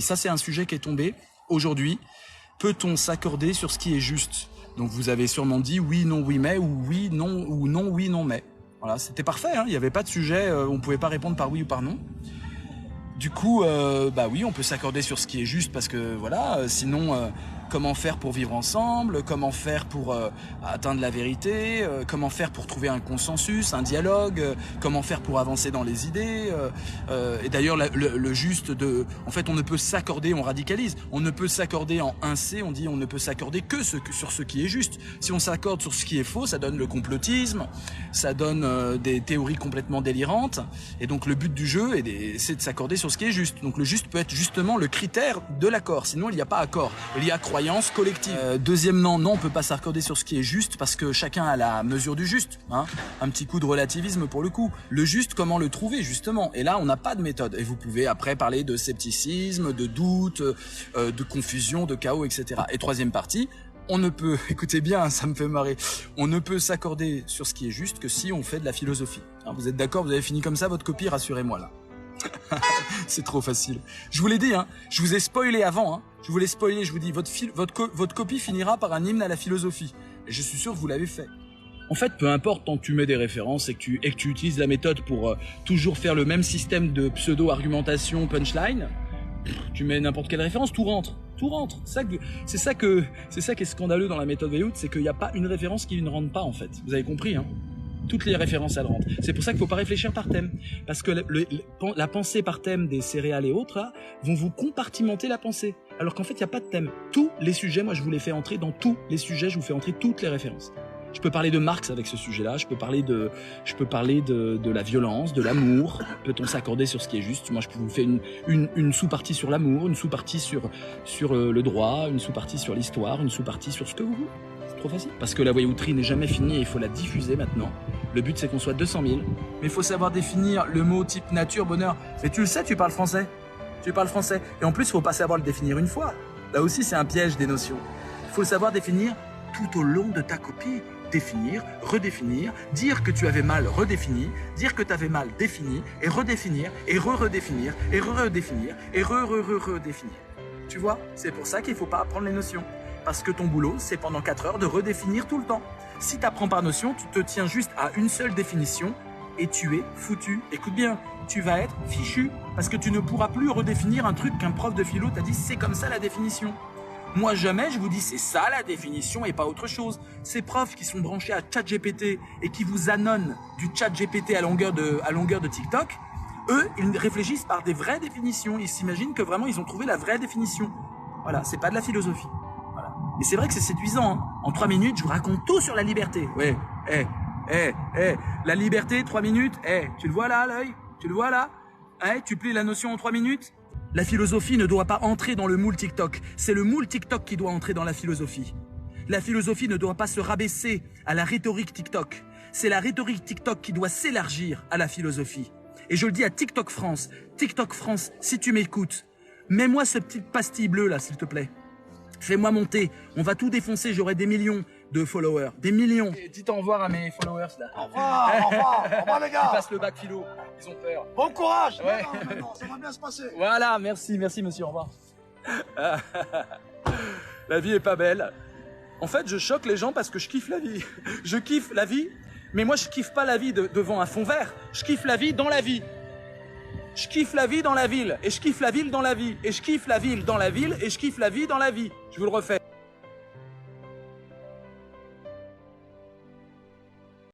Ça, c'est un sujet qui est tombé aujourd'hui. Peut-on s'accorder sur ce qui est juste? Donc vous avez sûrement dit oui, non, oui, mais, ou oui, non, oui, non, mais. Voilà, c'était parfait, hein, il n'y avait pas de sujet, on ne pouvait pas répondre par oui ou par non. Du coup, bah oui, on peut s'accorder sur ce qui est juste parce que voilà, sinon, comment faire pour vivre ensemble, comment faire pour atteindre la vérité, comment faire pour trouver un consensus, un dialogue, comment faire pour avancer dans les idées. Et d'ailleurs, le juste de... En fait, on ne peut s'accorder, on radicalise, on ne peut s'accorder en 1C, on dit on ne peut s'accorder que sur ce qui est juste. Si on s'accorde sur ce qui est faux, ça donne le complotisme, ça donne des théories complètement délirantes. Et donc le but du jeu, c'est de s'accorder sur ce qui est juste. Donc le juste peut être justement le critère de l'accord, sinon il n'y a pas accord. Il y a croyance collective. Deuxièmement, non, on peut pas s'accorder sur ce qui est juste parce que chacun a la mesure du juste. Hein. Un petit coup de relativisme pour le coup. Le juste, comment le trouver justement? Et là, on n'a pas de méthode. Et vous pouvez après parler de scepticisme, de doute, de confusion, de chaos, etc. Et troisième partie, on ne peut, écoutez bien, ça me fait marrer, on ne peut s'accorder sur ce qui est juste que si on fait de la philosophie. Hein, vous êtes d'accord? Vous avez fini comme ça votre copie? Rassurez-moi là. C'est trop facile. Je vous l'ai dit, hein, je vous ai spoilé avant, hein, je vous l'ai spoilé, je vous dis, votre copie finira par un hymne à la philosophie. Et je suis sûr que vous l'avez fait. En fait, peu importe tant que tu mets des références et que tu utilises la méthode pour toujours faire le même système de pseudo-argumentation punchline, tu mets n'importe quelle référence, tout rentre. Tout rentre. C'est ça qui est scandaleux dans la méthode Veillot, c'est qu'il n'y a pas une référence qui ne rentre pas en fait. Vous avez compris, hein? Toutes les références, elles rentrent. C'est pour ça qu'il ne faut pas réfléchir par thème. Parce que la pensée par thème des céréales et autres, là, vont vous compartimenter la pensée. Alors qu'en fait, il n'y a pas de thème. Tous les sujets, moi, je vous les fais entrer dans tous les sujets, je vous fais entrer toutes les références. Je peux parler de Marx avec ce sujet-là, je peux parler de la violence, de l'amour. Peut-on s'accorder sur ce qui est juste? Moi, je peux vous faire une sous-partie sur l'amour, une sous-partie sur le droit, une sous-partie sur l'histoire, une sous-partie sur ce que vous voulez. Trop facile. Parce que la voyouterie n'est jamais finie et il faut la diffuser maintenant. Le but, c'est qu'on soit 200 000. Mais il faut savoir définir le mot type nature, bonheur. Mais tu le sais, tu parles français. Tu parles français. Et en plus, il ne faut pas savoir le définir une fois. Là aussi, c'est un piège des notions. Il faut le savoir définir tout au long de ta copie. Définir, redéfinir, dire que tu avais mal redéfini, dire que tu avais mal défini, et redéfinir, et redéfinir, et redéfinir, et redéfinir. Tu vois, c'est pour ça qu'il ne faut pas apprendre les notions. Parce que ton boulot, c'est pendant 4 heures de redéfinir tout le temps. Si tu apprends par notion, tu te tiens juste à une seule définition et tu es foutu. Écoute bien, tu vas être fichu parce que tu ne pourras plus redéfinir un truc qu'un prof de philo t'a dit c'est comme ça la définition. Moi jamais je vous dis c'est ça la définition et pas autre chose. Ces profs qui sont branchés à ChatGPT et qui vous annonnent du ChatGPT à longueur de TikTok, eux, ils réfléchissent par des vraies définitions. Ils s'imaginent que vraiment ils ont trouvé la vraie définition. Voilà, c'est pas de la philosophie. Et c'est vrai que c'est séduisant, hein. En 3 minutes, je vous raconte tout sur la liberté. Ouais, la liberté, 3 minutes, tu le vois là, l'œil? Tu le vois là? Tu plies la notion en 3 minutes? La philosophie ne doit pas entrer dans le moule TikTok. C'est le moule TikTok qui doit entrer dans la philosophie. La philosophie ne doit pas se rabaisser à la rhétorique TikTok. C'est la rhétorique TikTok qui doit s'élargir à la philosophie. Et je le dis à TikTok France, si tu m'écoutes, mets-moi ce petit pastille bleue là, s'il te plaît. Fais-moi monter, on va tout défoncer, j'aurai des millions de followers, des millions. Et dites au revoir à mes followers là. Au revoir les gars. Ils passent le bac philo, ils ont peur. Bon courage. Ouais. Non, ça va bien se passer. Voilà, merci monsieur, au revoir. La vie est pas belle. En fait, je choque les gens parce que je kiffe la vie. Je kiffe la vie, mais moi je kiffe pas la vie devant un fond vert. Je kiffe la vie dans la vie. Je kiffe la vie dans la ville, et je kiffe la ville dans la vie, et je kiffe la ville dans la ville, et je kiffe la vie dans la vie. Je vous le refais.